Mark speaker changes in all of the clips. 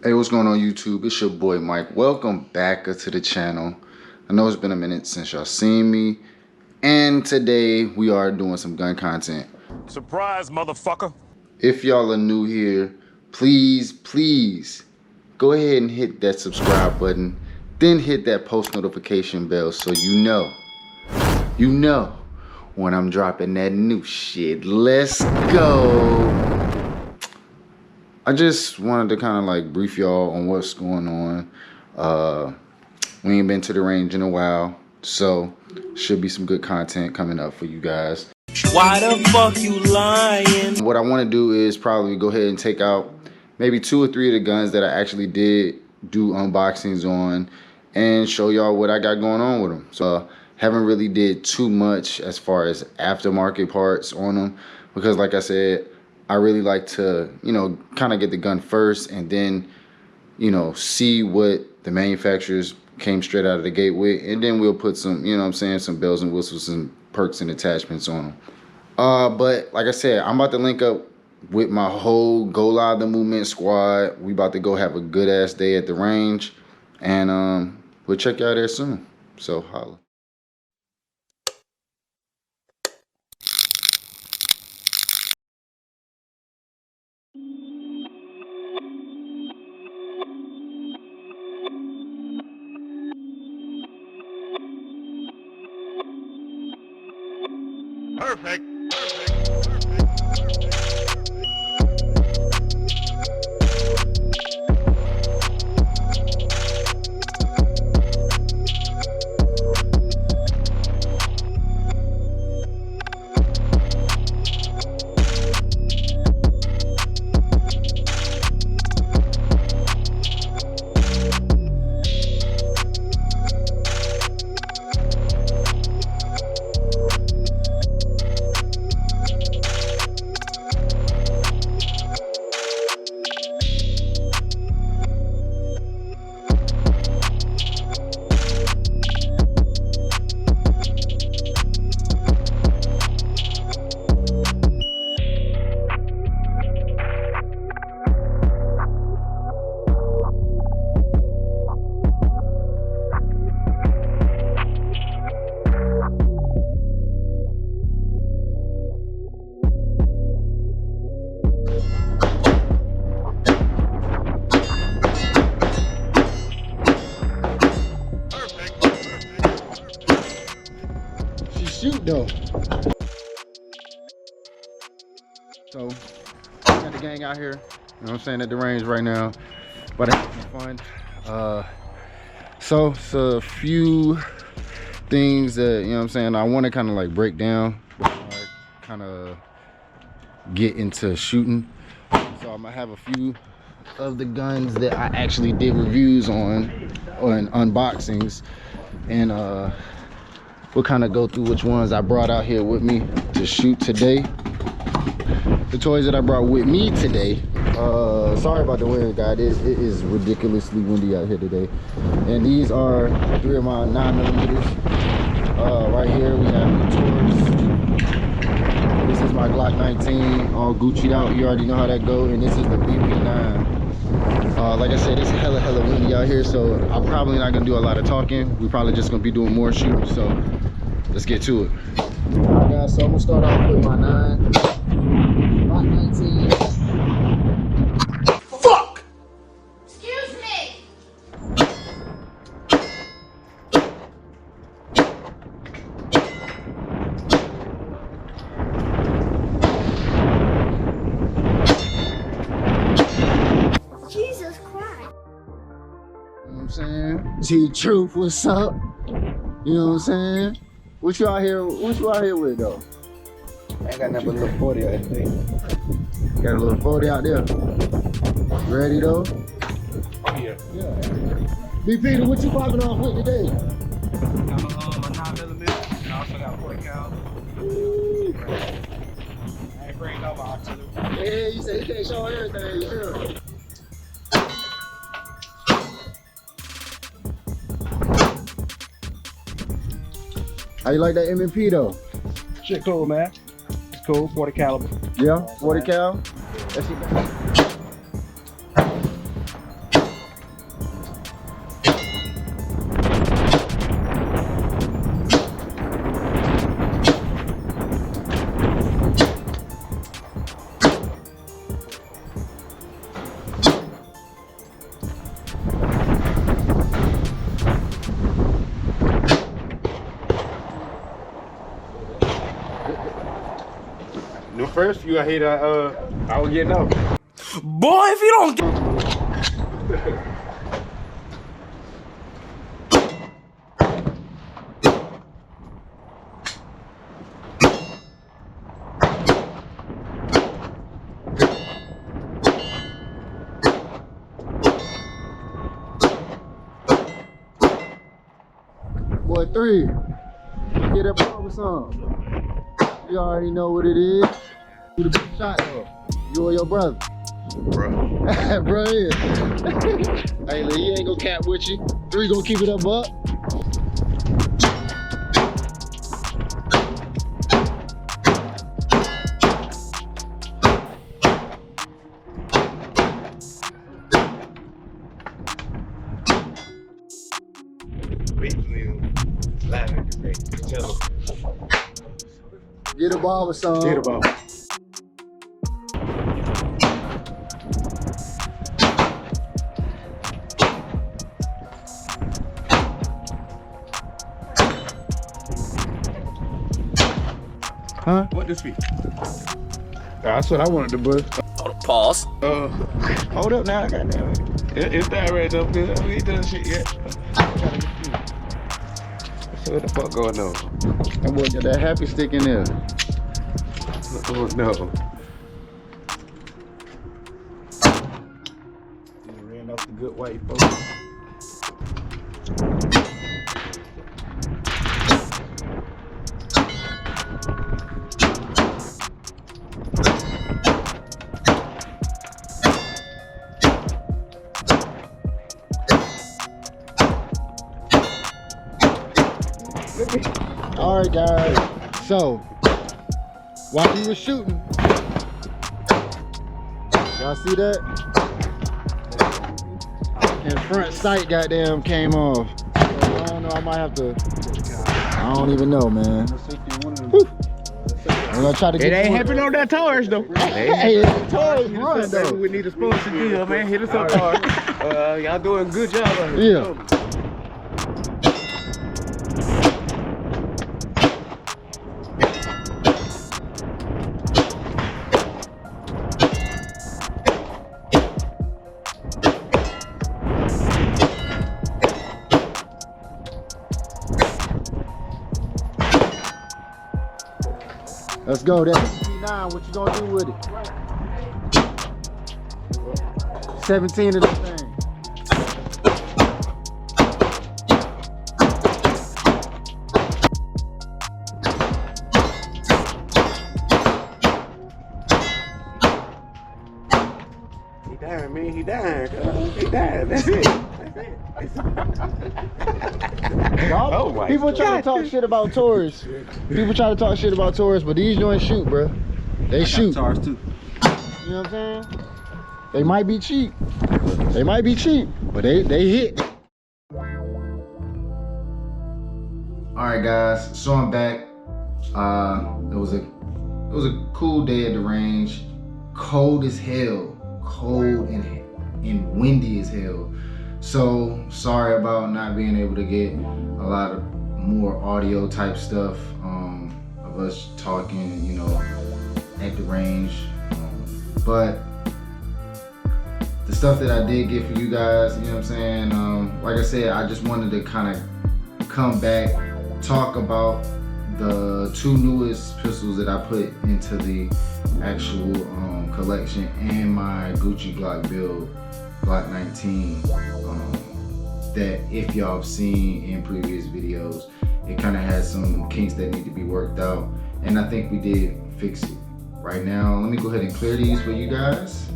Speaker 1: Hey, what's going on YouTube? It's your boy Mike. Welcome back to the channel. I know it's been a minute since y'all seen me, and today we are doing some gun content.
Speaker 2: Surprise, motherfucker.
Speaker 1: If y'all are new here, please go ahead and hit that subscribe button, then hit that post notification bell so you know when I'm dropping that new shit. Let's go. I just wanted to kind of like brief y'all on what's going on. We ain't been to the range in a while, so should be some good content coming up for you guys.
Speaker 3: Why the fuck you lying?
Speaker 1: What I want to do is probably go ahead and take out maybe 2 or 3 of the guns that I actually did do unboxings on and show y'all what I got going on with them. So haven't really did too much as far as aftermarket parts on them because like I said, I really like to, kind of get the gun first and then, see what the manufacturers came straight out of the gate with, and then we'll put some, some bells and whistles and perks and attachments on them. But like I said, I'm about to link up with my whole Go Live the Movement squad. We about to go have a good ass day at the range, and we'll check y'all there soon. So holla.
Speaker 2: Perfect.
Speaker 1: Shoot though. So got the gang out here, you know what I'm saying, at the range right now, but it's fun. So it's a few things that, you know what I'm saying, I want to kind of like break down before I kind of get into shooting. So I'm gonna have a few of the guns that I actually did reviews on unboxings, and we'll kind of go through which ones I brought out here with me to shoot today. The toys that I brought with me today, sorry about the wind, guys. It is ridiculously windy out here today. And these are 3 of my 9mm. Right here we have the Taurus. This is my Glock 19, all Gucci'd out. You already know how that goes. And this is the BP9. Like I said, it's hella windy out here, so I'm probably not gonna do a lot of talking. We're probably just gonna be doing more shooting, so let's get to it. Alright guys, so I'm gonna start off with my Glock 19.
Speaker 4: Fuck! Excuse me! Jesus Christ.
Speaker 1: You know what I'm saying? T-Truth, what's up? You know what I'm saying? What you out here with though?
Speaker 5: I ain't got nothing but a little 40 out there.
Speaker 1: Got a little 40 out there. Ready though?
Speaker 5: Oh yeah.
Speaker 1: Big Peter, what you popping off with today?
Speaker 5: Got my 9mm, and I also got 40 cal. I ain't bringing no artillery.
Speaker 1: Yeah, you say you can't show everything, you sure? How you like that M&P though?
Speaker 5: Shit cool, man. It's cool, 40 caliber.
Speaker 1: Yeah, 40 cal. That shit
Speaker 6: first. You gotta hit I was getting up.
Speaker 3: Boy, if you don't get...
Speaker 1: Boy, 3. Get that power song. You already know what it is. You the big shot though. You or your brother.
Speaker 6: Bro.
Speaker 1: Bro, yeah. Hey, look, he ain't gonna cap with you. 3 gonna keep it up. Get a ball with some.
Speaker 6: Get a ball.
Speaker 1: Huh?
Speaker 6: What this be? That's what I wanted to bust.
Speaker 3: Pause.
Speaker 6: Hold up now, goddamn it. It's that right up there. We ain't done shit yet. So what the fuck going on?
Speaker 1: That boy got that happy stick in there.
Speaker 6: Oh no. You ran off the good white folks.
Speaker 1: All right, guys. So, while we were shooting, y'all see that? And front sight goddamn came off. So, I don't know. I might have to. I don't even know, man. Whew. I'm gonna try to get.
Speaker 6: It ain't happening on that Taurus though.
Speaker 1: Hey, it's Taurus run though.
Speaker 6: We need a sponsor deal, man. Hit us up hard. Y'all doing a good job on it.
Speaker 1: Yeah. Let's go. That 59, what you gonna do with it? 17 of this thing.
Speaker 6: He dying, man. He dying. He dying. That's it. Oh my
Speaker 1: People try to talk shit about Taurus. People try to talk shit about Taurus, but these joints shoot, bro. They shoot.
Speaker 5: Taurus too.
Speaker 1: You know what I'm saying? They might be cheap. They might be cheap, but they hit. All right, guys. So I'm back. It was a cool day at the range. Cold as hell. Cold and windy as hell. So sorry about not being able to get a lot of more audio type stuff of us talking, you know, at the range. But the stuff that I did get for you guys, you know what I'm saying? Like I said, I just wanted to kind of come back, talk about the 2 newest pistols that I put into the actual collection and my Gucci Glock build, Glock 19, that if y'all have seen in previous videos, it kind of has some kinks that need to be worked out, and I think we did fix it. Right now, let me go ahead and clear these for you guys.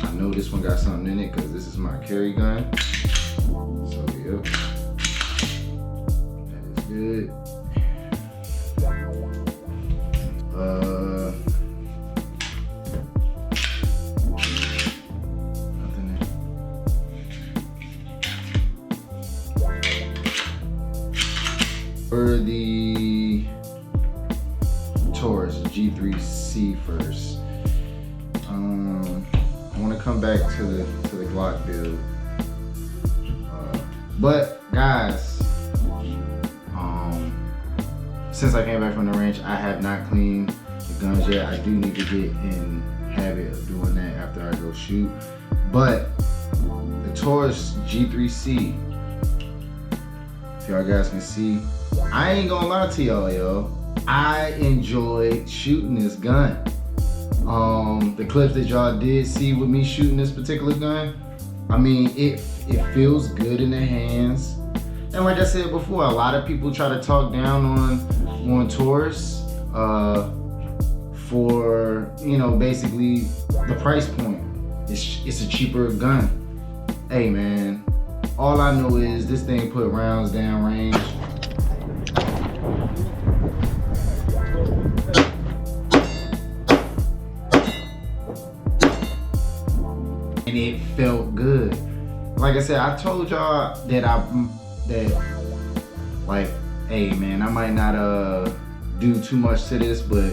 Speaker 1: I know this one got something in it because this is my carry gun. So yep, that is good. Nothing there. For the Taurus G3C first. I want to come back to the Glock build, but guys, since I came back from the range, I have not cleaned the guns yet. I do need to get in habit of doing that after I go shoot. But the Taurus G3C, if y'all guys can see, I ain't gonna lie to y'all, yo. I enjoyed shooting this gun. The clips that y'all did see with me shooting this particular gun, I mean, it feels good in the hands. And like I said before, a lot of people try to talk down on Taurus for, you know, basically the price point. It's a cheaper gun. Hey man, all I know is this thing put rounds down range. And it felt good. Like I said, I told y'all that like, hey man, I might not do too much to this, but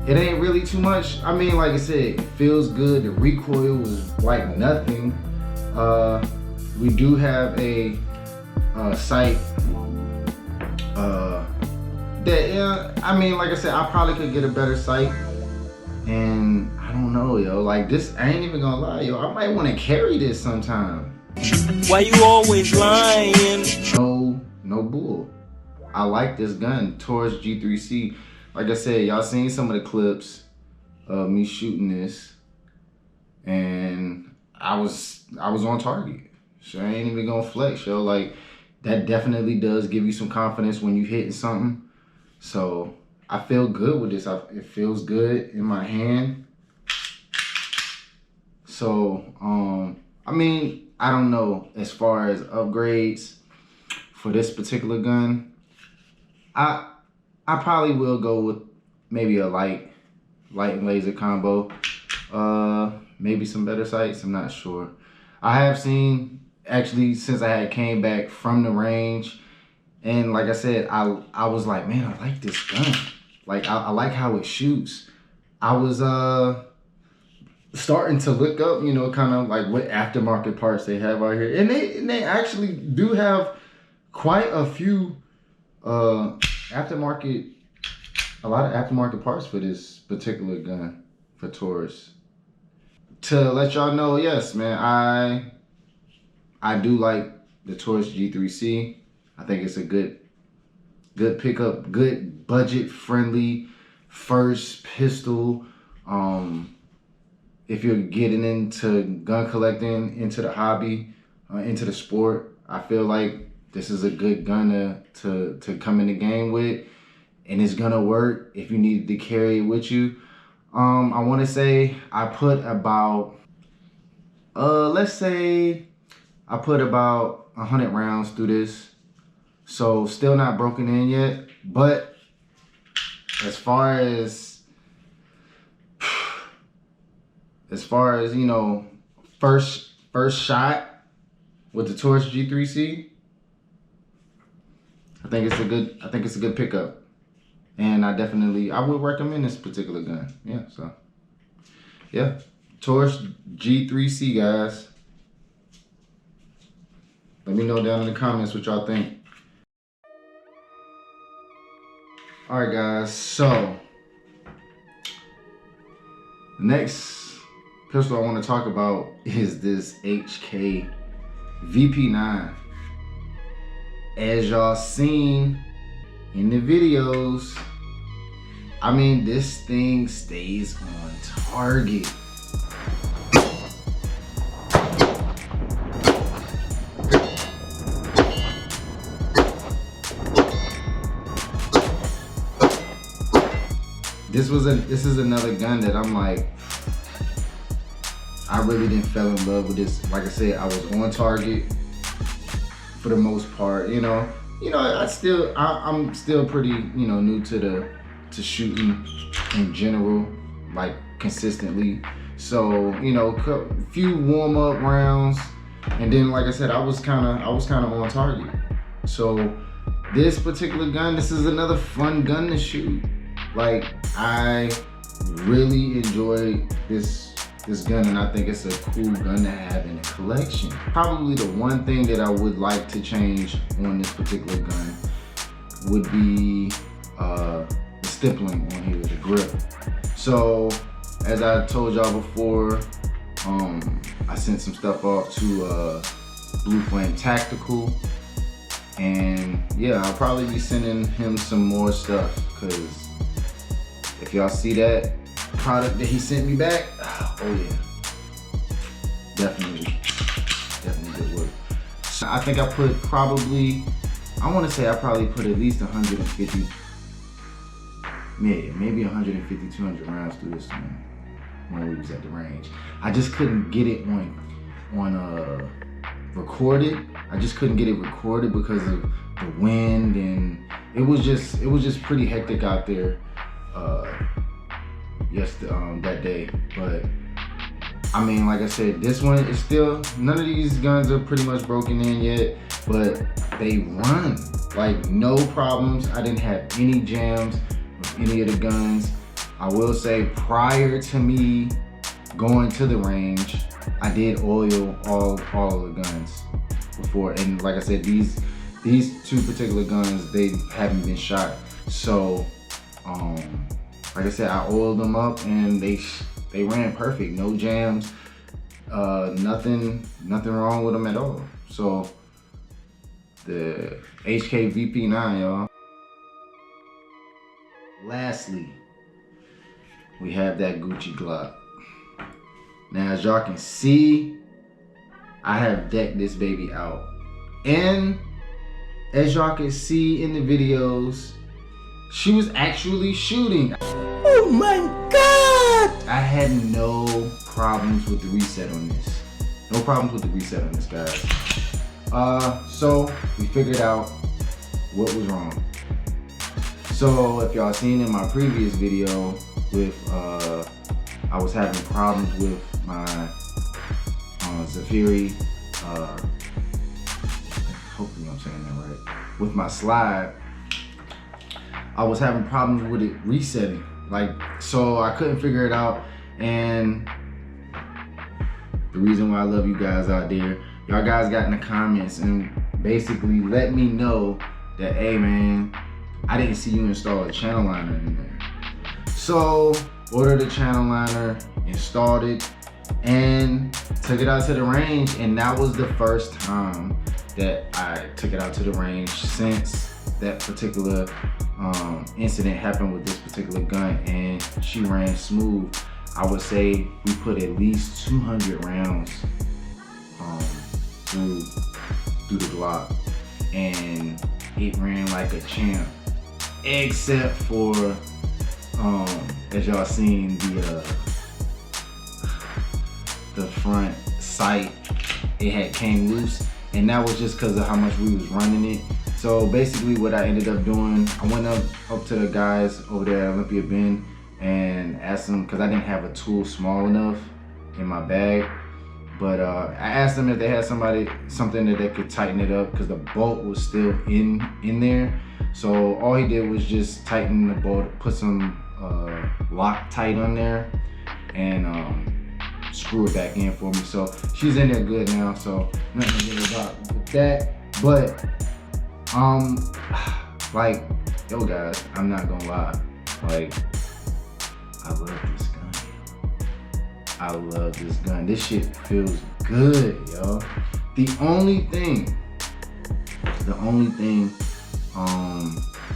Speaker 1: it ain't really too much. I mean, like I said, it feels good. The recoil was like nothing. We do have a sight that, yeah, I mean, like I said, I probably could get a better sight. And I don't know, yo, like this, I ain't even gonna lie, yo, I might want to carry this sometime.
Speaker 3: Why you always lying?
Speaker 1: No bull. I like this gun, Taurus G3C. Like I said, y'all seen some of the clips of me shooting this, and I was on target. So I ain't even gonna flex, yo. Like, that definitely does give you some confidence when you hitting something. So I feel good with this. It feels good in my hand. So, I mean, I don't know, as far as upgrades for this particular gun, I probably will go with maybe a light and laser combo. Maybe some better sights, I'm not sure. I have seen, actually, since I had came back from the range, and like I said, I was like, man, I like this gun. Like, I like how it shoots. I was starting to look up, you know, kind of like what aftermarket parts they have out here. And they actually do have quite a few a lot of aftermarket parts for this particular gun, for Taurus. To let y'all know, yes, man, I do like the Taurus G3C. I think it's a good pickup, good budget friendly first pistol. If you're getting into gun collecting, into the hobby, into the sport, I feel like this is a good gun to come in the game with, and it's gonna work if you need to carry it with you. I want to say I put about, let's say I put about 100 rounds through this. So still not broken in yet, but as far as you know, first shot with the Taurus G3C, I think it's a good pickup, and I would recommend this particular gun. Yeah, so yeah, Taurus G3C, guys. Let me know down in the comments what y'all think. All right, guys, so the next pistol I want to talk about is this HK VP9. As y'all seen in the videos, I mean, this thing stays on target. This is another gun that I'm like, I really didn't fall in love with this. Like I said, I was on target for the most part. You know, I'm still pretty, you know, new to shooting in general, like consistently. So, you know, a few warm up rounds, and then like I said, I was kind of on target. So this particular gun, this is another fun gun to shoot. Like, I really enjoy this gun, and I think it's a cool gun to have in a collection. Probably the one thing that I would like to change on this particular gun would be the stippling on here, the grip. So as I told y'all before, I sent some stuff off to Blue Flame Tactical, and yeah, I'll probably be sending him some more stuff, because if y'all see that product that he sent me back, oh yeah, definitely good work. So I think I put probably, I want to say I probably put at least 150, maybe 150, 200 rounds through this thing when we was at the range. I just couldn't get it on recorded. I just couldn't get it recorded because of the wind, and it was just pretty hectic out there that day. But I mean, like I said, this one is still, none of these guns are pretty much broken in yet, but they run like no problems. I didn't have any jams with any of the guns. I will say, prior to me going to the range, I did oil all of the guns before, and like I said, these two particular guns, they haven't been shot. So like I said, I oiled them up and they ran perfect, no jams, nothing wrong with them at all. So the HK VP9, y'all. Lastly, we have that Gucci Glock. Now, as y'all can see, I have decked this baby out. And as y'all can see in the videos, she was actually shooting.
Speaker 3: Oh my God!
Speaker 1: I had no problems with the reset on this. No problems with the reset on this, guys. So we figured out what was wrong. So if y'all seen in my previous video with, I was having problems with my Zafiri, hopefully I'm saying that right, with my slide, I was having problems with it resetting. Like, so I couldn't figure it out. And the reason why I love you guys out there, y'all guys got in the comments and basically let me know that, hey man, I didn't see you install a channel liner in there. So ordered a channel liner, installed it, and took it out to the range. And that was the first time that I took it out to the range since that particular incident happened with this particular gun, and she ran smooth. I would say we put at least 200 rounds through the Glock, and it ran like a champ, except for as y'all seen, the front sight, it had came loose, and that was just because of how much we was running it. So basically what I ended up doing, I went up to the guys over there at Olympia Bend and asked them, because I didn't have a tool small enough in my bag, but I asked them if they had something that they could tighten it up, because the bolt was still in there. So all he did was just tighten the bolt, put some Loctite on there, and screw it back in for me. So she's in there good now, so nothing to get about with that. But like, yo guys, I'm not gonna lie, like, I love this gun. I love this gun. This shit feels good, yo. The only thing,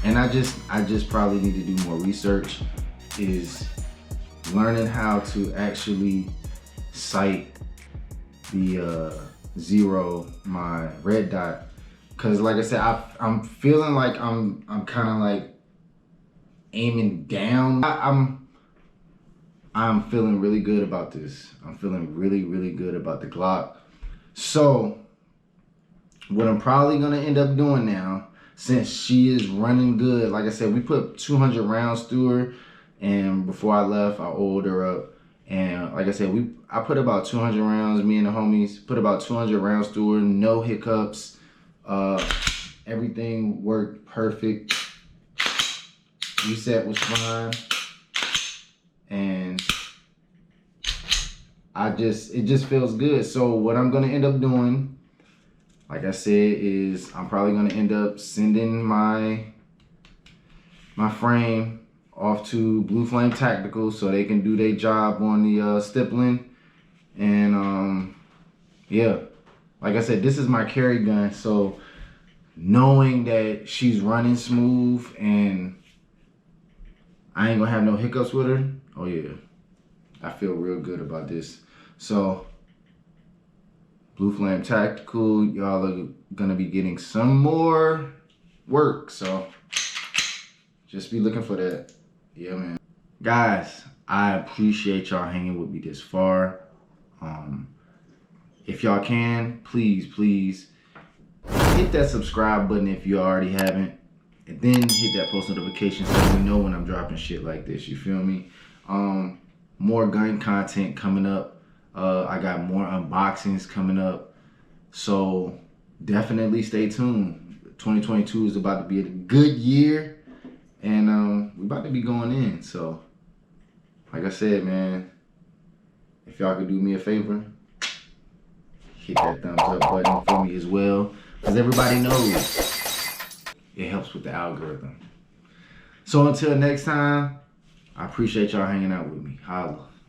Speaker 1: and I just probably need to do more research, is learning how to actually sight the zero, my red dot. Cause like I said, I'm feeling like I'm kind of like aiming down. I'm feeling really good about this. I'm feeling really good about the Glock. So what I'm probably gonna end up doing now, since she is running good, like I said, we put 200 rounds through her, and before I left, I oiled her up. And like I said, I put about 200 rounds, me and the homies put about 200 rounds through her, no hiccups. Everything worked perfect. Reset was fine. And it just feels good. So what I'm gonna end up doing, like I said, is I'm probably gonna end up sending my frame off to Blue Flame Tactical so they can do their job on the stippling. And yeah, like I said, this is my carry gun, so knowing that she's running smooth and I ain't gonna have no hiccups with her, oh yeah, I feel real good about this. So Blue Flame Tactical, y'all are gonna be getting some more work, so just be looking for that. Yeah, man. Guys, I appreciate y'all hanging with me this far. If y'all can, please hit that subscribe button if you already haven't, and then hit that post notification so you know when I'm dropping shit like this. You feel me? More gun content coming up. I got more unboxings coming up, so definitely stay tuned. 2022 is about to be a good year, and we're about to be going in. So like I said, man, if y'all could do me a favor, hit that thumbs up button for me as well, because everybody knows it helps with the algorithm. So until next time, I appreciate y'all hanging out with me. Holla.